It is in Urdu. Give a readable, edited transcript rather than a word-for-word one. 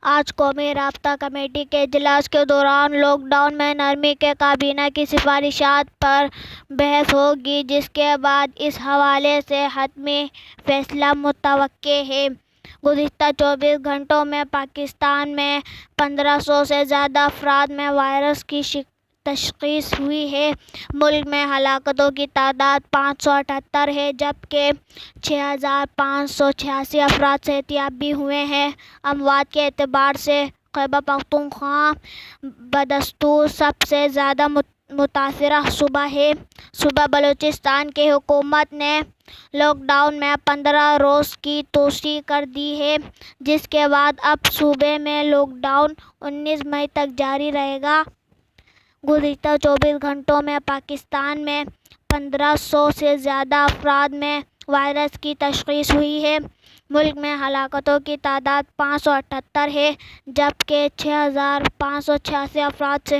آج قومی رابطہ کمیٹی کے اجلاس کے دوران لاک ڈاؤن میں نرمی کی کابینہ کی سفارشات پر بحث ہوگی، جس کے بعد اس حوالے سے حتمی فیصلہ متوقع ہے۔ گزشتہ 24 گھنٹوں میں پاکستان میں 1500 سے زیادہ افراد میں وائرس کی تشخیص ہوئی ہے۔ ملک میں ہلاکتوں کی تعداد 578 ہے، جبکہ 6586 افراد صحت یاب بھی ہوئے ہیں۔ اموات کے اعتبار سے خیبر پختونخوا بدستور سب سے زیادہ متاثرہ صوبہ ہے۔ صوبہ بلوچستان کی حکومت نے لاک ڈاؤن میں 15 روز کی توسیع کر دی ہے، جس کے بعد اب صوبے میں لاک ڈاؤن 19 مئی تک جاری رہے گا۔ گزشتہ 24 گھنٹوں میں پاکستان میں 1500 سے زیادہ افراد میں وائرس کی تشخیص ہوئی ہے۔ ملک میں ہلاکتوں کی تعداد 578 ہے، جبکہ 6586 افراد